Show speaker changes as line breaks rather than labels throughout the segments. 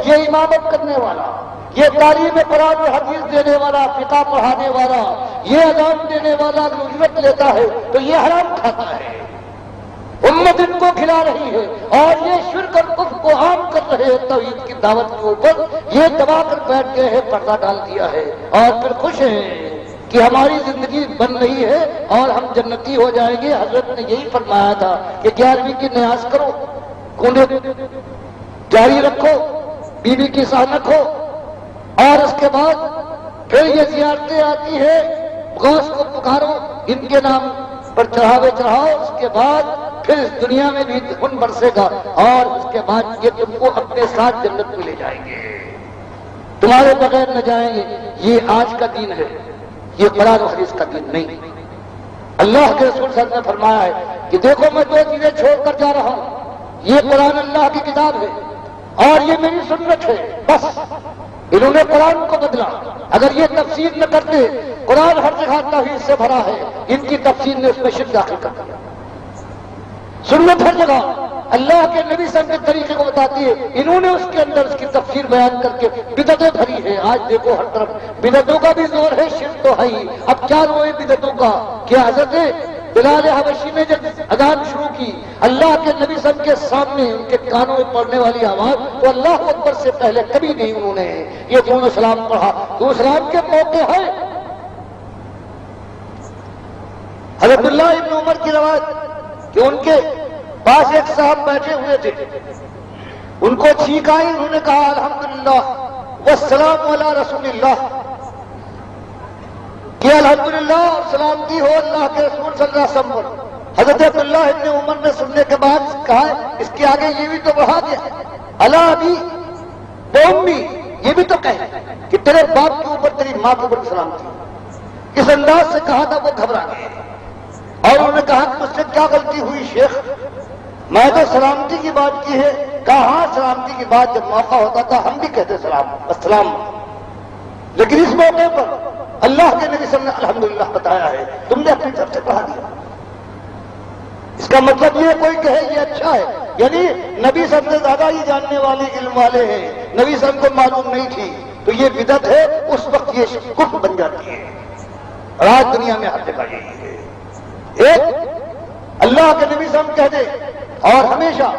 یہ امامت کرنے والا، یہ تعلیم قرآن و حدیث دینے والا، فقہ پڑھانے والا، یہ اذان دینے والا اگر اجرت لیتا ہے تو یہ حرام کھاتا ہے، امت ان کو کھلا رہی ہے، اور یہ شرک اور کفر کو عام کر رہے ہیں توحید کی دعوت کے اوپر، یہ دبا کر بیٹھ گئے ہیں، پردہ ڈال دیا ہے، اور پھر خوش ہیں کہ ہماری زندگی بن رہی ہے اور ہم جنتی ہو جائیں گے۔ حضرت نے یہی فرمایا تھا کہ 11ویں کی نیاز کرو، کنڈے جاری رکھو، بیوی کی ساتھ رکھو، اور اس کے بعد پھر یہ زیارتیں آتی ہیں، غوث کو پکارو، ان کے نام پر چڑھاوے چڑھاؤ، اس کے بعد پھر اس دنیا میں بھی خون برسے گا، اور اس کے بعد یہ تم کو اپنے ساتھ جنت میں لے جائیں گے، تمہارے بغیر نہ جائیں گے۔ یہ آج کا دین ہے، یہ قرآن و حدیث کا دین نہیں۔ اللہ کے رسول صلی اللہ علیہ وسلم نے فرمایا ہے کہ دیکھو میں دو چیزیں چھوڑ کر جا رہا ہوں، یہ قرآن اللہ کی کتاب ہے اور یہ میری سنت ہے، بس۔ انہوں نے قرآن کو بدلا، اگر یہ تفسیر نہ کرتے، قرآن ہر جگہ توحید سے بھرا ہے، ان کی تفسیر نے اس میں شرک داخل کر دیا۔ سنت ہر جگہ اللہ کے نبی صلی اللہ علیہ وسلم کے طریقے کو بتاتی ہے، انہوں نے اس کے اندر اس کی تفسیر بیان کر کے بدعتیں بھری ہے۔ آج دیکھو ہر طرف بدعتوں کا بھی زور ہے، شرک تو ہے ہی، اب کیا روئے بدعتوں کا کہ حضرت بلال حبشی نے جب اذان شروع کی، اللہ کے نبی صلی اللہ علیہ وسلم کے سامنے ان کے کانوں میں پڑنے والی آواز وہ اللہ اکبر سے پہلے کبھی نہیں انہوں نے یہ دونوں سلام پڑھا۔ تو سلام کے موقع ہے حضرت اللہ ابن عمر کی روایت کہ ان کے پاس ایک صاحب بیٹھے ہوئے تھے، ان کو چھینک آئی، انہوں نے کہا الحمدللہ والسلام علی رسول اللہ، کہ الحمدللہ اور سلامتی ہو اللہ کے رسول صلی اللہ علیہ وسلم۔ حضرت عبداللہ ابن عمر نے سننے کے بعد کہا اس کے آگے یہ بھی تو بڑھا دیا، الا ابی و امی، یہ بھی تو کہے کہ تیرے باپ کے اوپر تیری ماں کے اوپر سلامتی۔ اس انداز سے کہا تھا وہ گھبرا گئے، اور انہوں نے کہا کہ مجھ سے کیا غلطی ہوئی شیخ، میں تو سلامتی کی بات کی ہے۔ کہا ہاں سلامتی کی بات جب موقع ہوتا تھا ہم بھی کہتے سلام السلام، لیکن اس موقع پر اللہ کے نبی صلی اللہ علیہ وسلم نے الحمدللہ بتایا ہے، تم نے اپنی طرف سے پڑھا دیا۔ اس کا مطلب یہ کوئی کہے یہ اچھا ہے، یعنی نبی سب سے زیادہ ہی جاننے والے علم والے ہیں، نبی سب کو معلوم نہیں تھی تو یہ بدعت ہے، اس وقت یہ کفر بن جاتی ہے، اور آج دنیا میں ہر جگہ یہی ہے۔ ایک اللہ کے نبی صلی اللہ علیہ وسلم کہہ دے، اور ہمیشہ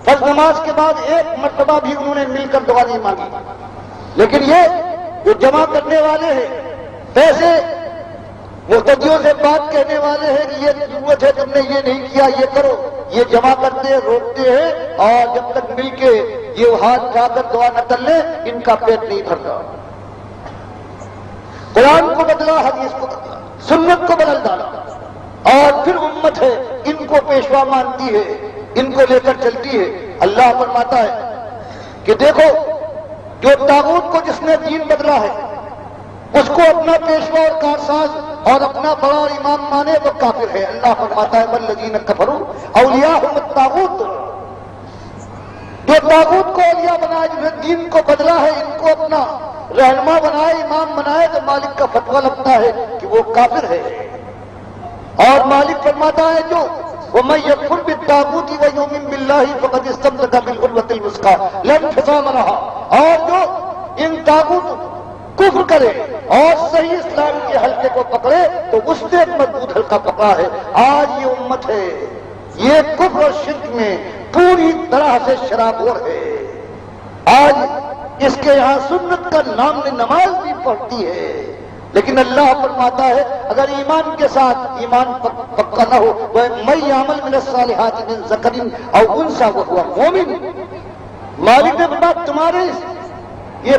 فرض نماز کے بعد ایک مرتبہ بھی انہوں نے مل کر دعا نہیں مانگی، لیکن یہ جو جمع کرنے والے ہیں پیسے، مقتدیوں سے بات کہنے والے ہیں کہ یہ ضرورت ہے تم نے یہ نہیں کیا یہ کرو، یہ جمع کرتے ہیں روکتے ہیں، اور جب تک مل کے یہ ہاتھ اٹھا کر دعا نہ کر لیں ان کا پیٹ نہیں بھرتا۔ قرآن کو بدلا، حدیث کو بدلا، سنت کو بدل ڈالا، اور پھر امت ہے ان کو پیشوا مانتی ہے، ان کو لے کر چلتی ہے۔ اللہ فرماتا ہے کہ دیکھو جو طاغوت کو جس نے دین بدلا ہے اس کو اپنا پیشوا اور کارساز اور اپنا بڑا اور امام مانے وہ کافر ہے۔ اللہ فرماتا ہے والذین کفروا اولیاءہم الطاغوت، جو طاغوت کو اولیاء بنائے، جنہیں دین کو بدلا ہے، ان کو اپنا رہنما بنائے، امام بنائے، تو مالک کا فتویٰ لگتا ہے کہ وہ کافر ہے۔ اور مالک فرماتا ہے جو وَمَن يَكْفُرْ بِالطَّاغُوتِ وَيُؤْمِن بِاللَّهِ فَقَدِ اسْتَمْسَكَ بِالْعُرْوَةِ الْوُثْقَىٰ لَا انفِصَامَ لَهَا، اور جو ان طاغوت کفر کرے اور صحیح اسلام کے حلقے کو پکڑے تو اس نے ایک مضبوط حلقہ پکڑا ہے۔ آج یہ امت ہے یہ کفر اور شرک میں پوری طرح سے شرابور ہے، آج اس کے یہاں سنت کا نام نماز بھی پڑھتی ہے، لیکن اللہ فرماتا ہے اگر ایمان کے ساتھ ایمان پکا نہ ہو، وَمَن يَعْمَلْ مِنَ الصَّالِحَاتِ مِن ذَكَرٍ أَوْ أُنثَىٰ وَهُوَ مُؤْمِنٌ، مالک نے فرمایا تمہارے یہ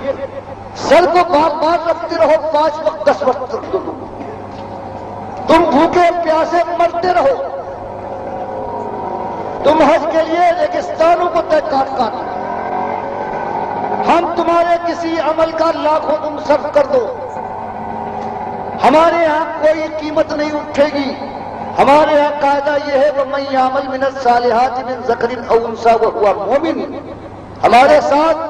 سر کو بار بار رکھتے رہو، 5 وقت 10 وقت رکھ دو، تم بھوکے پیاسے مرتے رہو، تم حج کے لیے ریگستانوں کو طے کاٹ ہم تمہارے کسی عمل کا لاکھوں تم صرف کر دو، ہمارے ہاں کوئی قیمت نہیں اٹھے گی، ہمارے ہاں قاعدہ یہ ہے وَمَن يَعْمَلْ مِنَ الصَّالِحَاتِ مِن ذَكَرٍ أَوْ أُنثَىٰ وَهُوَ مُؤْمِنٌ، ہمارے ساتھ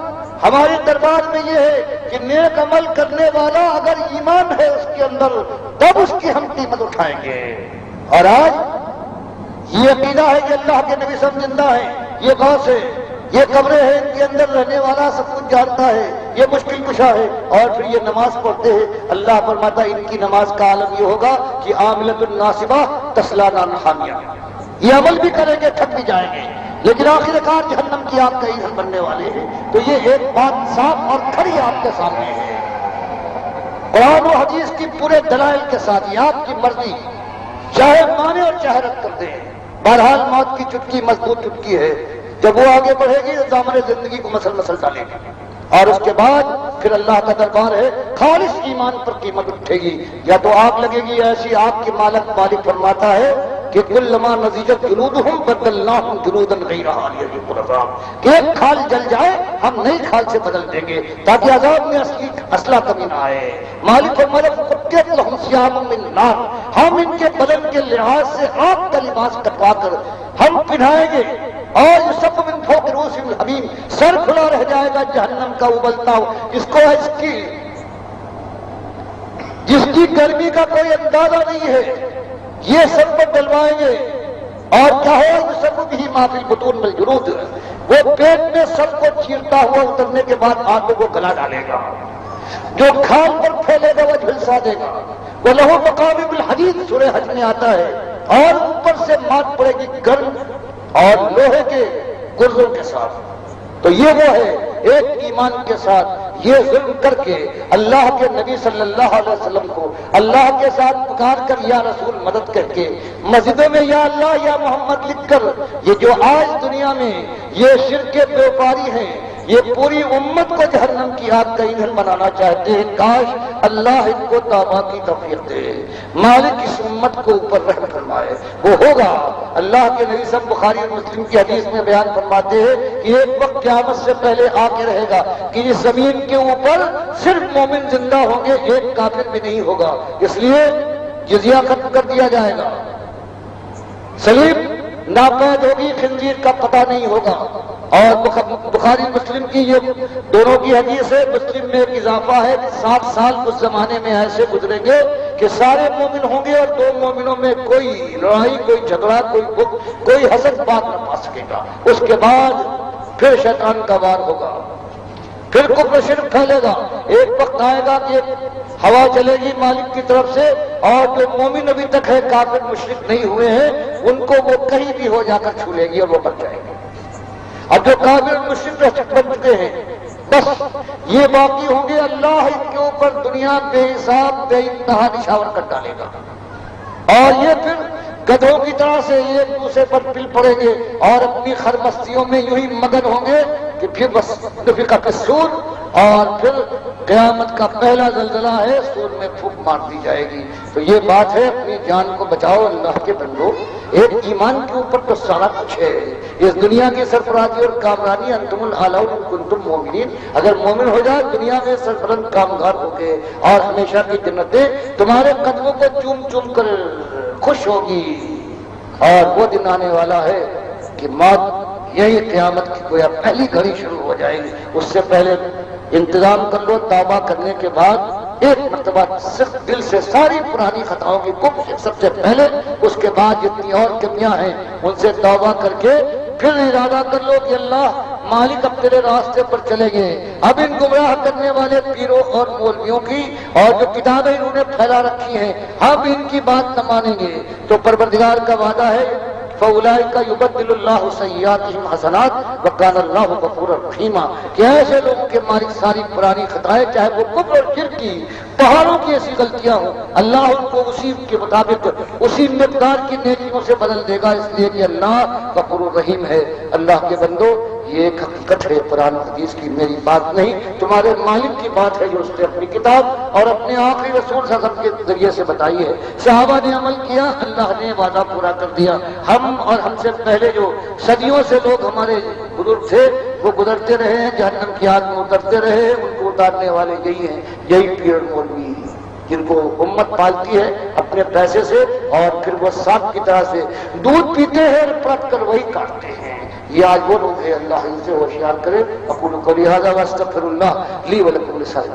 ہمارے دربار میں یہ ہے کہ نیک عمل کرنے والا اگر ایمان ہے اس کے اندر تب اس کی ہم قیمت اٹھائیں گے۔ اور آج یہ عقیدہ ہے کہ اللہ کے نبی صلی اللہ علیہ وسلم زندہ ہیں، یہ غوث ہے، یہ قبریں ہیں، ان کے اندر رہنے والا سب کچھ جانتا ہے، یہ مشکل کشا ہے، اور پھر یہ نماز پڑھتے ہیں۔ اللہ فرماتا ہے ان کی نماز کا عالم یہ ہوگا کہ عاملۃ الناصبہ تصلیٰ نارا حامیہ، یہ عمل بھی کریں گے، تھک بھی جائیں گے، لیکن آخر کار جہنم کی آگ کا ایندھن بننے والے ہیں۔ تو یہ ایک بات صاف اور کھڑی آپ کے سامنے ہے، قرآن و حدیث کی پورے دلائل کے ساتھ، یہ آپ کی مرضی، چاہے مانے اور چاہے رد کر دیں۔ بہرحال موت کی چٹکی مضبوط چٹکی ہے، جب وہ آگے بڑھے گی تو دامن زندگی کو مسل مسل ڈالے گی، اور اس کے بعد پھر اللہ کا دربار ہے، خالص ایمان پر قیمت اٹھے گی، یا تو آگ لگے گی ایسی آگ کی مالک فرماتا ہے کہ کلما نضجت جلودہم بدلناہم جلودا غیرہا لیذوقوا العذاب، کہ ایک کھال جل جائے ہم نئی کھال سے بدل دیں گے تاکہ عذاب میں اصلہ کمی نہ آئے۔ مالک فرماتا ہے فقطعت لہم ثیاب من نار، ہم ان کے بدن کے لحاظ سے آگ کا لباس کٹوا کر ہم پہنائیں گے، اور یہ سب من فوق رؤوسہم الحمیم، سر کھلا رہ جائے گا جہنم کا ابلتا ہو، جس کی گرمی کا کوئی اندازہ نہیں ہے، یہ سب پر ڈلوائیں گے، اور چاہے سب بھی معافی البطون بالجلود، وہ پیٹ میں سب کو چیرتا ہوا اترنے کے بعد آگ کو گلا ڈالے گا، جو کھال پر پھیلے گا وہ جھلسا دے گا، وہ لہو مقامع بالحدید سورہ حج میں آتا ہے، اور اوپر سے مات پڑے گی گرم اور لوہے کے گرزوں کے ساتھ۔ تو یہ وہ ہے ایک ایمان کے ساتھ یہ ظلم کر کے اللہ کے نبی صلی اللہ علیہ وسلم کو اللہ کے ساتھ پکار کر یا رسول مدد کر کے مسجدوں میں یا اللہ یا محمد لکھ کر، یہ جو آج دنیا میں یہ شرک کے بیوپاری ہیں، یہ پوری امت کو جہنم کی آگ کا ایندھن بنانا چاہتے ہیں، کاش اللہ ان کو توبہ کی توفیق دے، مالک اس امت کو اوپر رحم فرمائے، وہ ہوگا۔ اللہ کے نبی صلی بخاری اور مسلم کی حدیث میں بیان فرماتے ہیں کہ ایک وقت قیامت سے پہلے آ کے رہے گا کہ اس زمین کے اوپر صرف مومن زندہ ہوں گے، ایک کافر بھی نہیں ہوگا، اس لیے جزیہ ختم کر دیا جائے گا، سلیب ناپید ہوگی، خنزیر کا پتہ نہیں ہوگا۔ اور بخاری مسلم کی یہ دونوں کی حدیث ہے، مسلم میں ایک اضافہ ہے، 7 سال اس زمانے میں ایسے گزریں گے کہ سارے مومن ہوں گے اور دو مومنوں میں کوئی لڑائی، کوئی جھگڑا، کوئی حسد بات نہ پا سکے گا۔ اس کے بعد پھر شیطان کا وار ہوگا، پھر کفر شرک پھیلے گا، ایک وقت آئے گا کہ ہوا چلے گی مالک کی طرف سے، اور جو مومن ابھی تک ہے کافر مشرک نہیں ہوئے ہیں ان کو وہ کہیں بھی ہو جا کر چھو لے گی اور وہ بچ جائیں گے۔ اب جو کافر مشرک بن چکے ہیں بس یہ باقی ہوں گے، اللہ ان کے اوپر دنیا بے حساب بے انتہا نشاور کر ڈالے گا، اور یہ پھر گدھوں کی طرح سے ایک دوسرے پر پل پڑیں گے اور اپنی خرمستیوں میں یوں ہی مگن ہوں گے کہ پھر بس نفخ فی الصور، اور پھر قیامت کا پہلا زلزلہ ہے، سور میں پھونک مار دی جائے گی۔ تو یہ بات ہے، اپنی جان کو بچاؤ اللہ کے بندو، ایک ایمان کے اوپر تو سارا کچھ ہے، اس دنیا کی سرفرازی اور کامرانی انتم الاعلون ان کنتم مومنین، اگر مومن ہو جائے دنیا میں سربلند کامگار ہو کے اور ہمیشہ کی جنتیں تمہارے قدموں کو چوم چوم کر خوش ہوگی۔ اور وہ دن آنے والا ہے کہ موت یہی قیامت کی گویا پہلی گھڑی شروع ہو جائے گی، اس سے پہلے انتظام کر لو، توبہ کرنے کے بعد ایک مرتبہ صرف دل سے ساری پرانی خطاؤں کی گم سب سے پہلے، اس کے بعد جتنی اور کمیاں ہیں ان سے توبہ کر کے پھر ارادہ کر لو کہ اللہ مالک اب تیرے راستے پر چلے گئے، اب ان گمراہ کرنے والے پیروں اور مولویوں کی اور جو کتابیں انہوں نے پھیلا رکھی ہیں ہم ان کی بات نہ مانیں گے، تو پروردگار کا وعدہ ہے فَأُولَٰئِكَ يُبَدِّلُ اللَّهُ سَيِّئَاتِهِمْ حَسَنَاتٍ وَكَانَ اللَّهُ غَفُورًا رَحِيمًا، کہ ایسے لوگوں کے مالک ساری پرانی خطائیں چاہے وہ کفر اور شرک کی پہاڑوں کی ایسی غلطیاں ہوں، اللہ ان کو اسی کے مطابق اسی مقدار کی نیکیوں سے بدل دے گا، اس لیے کہ اللہ غفور الرحیم ہے۔ اللہ کے بندو، یہ ایک حقیقت ہے، قرآن حدیث کی میری بات نہیں، تمہارے مالک کی بات ہے جو اس نے اپنی کتاب اور اپنے آخری رسول صلی اللہ علیہ وسلم کے ذریعے سے بتائی ہے۔ صحابہ نے عمل کیا، اللہ نے وعدہ پورا کر دیا۔ ہم اور ہم سے پہلے جو صدیوں سے لوگ ہمارے بزرگ تھے وہ گزرتے رہے ہیں، جہنم کی آگ میں اترتے رہے، ان کو اتارنے والے یہی ہیں، یہی پیر مولوی ہیں جن کو امت پالتی ہے اپنے پیسے سے، اور پھر وہ سانپ کی طرح سے دودھ پیتے ہیں اور پرت کر وہی کاٹتے ہیں۔ یہ آج وہ لوگ ہیں، اللہ ان سے ہوشیار کرے۔ اقول قولی ھذا واستغفر اللہ لی ولکم ولسائر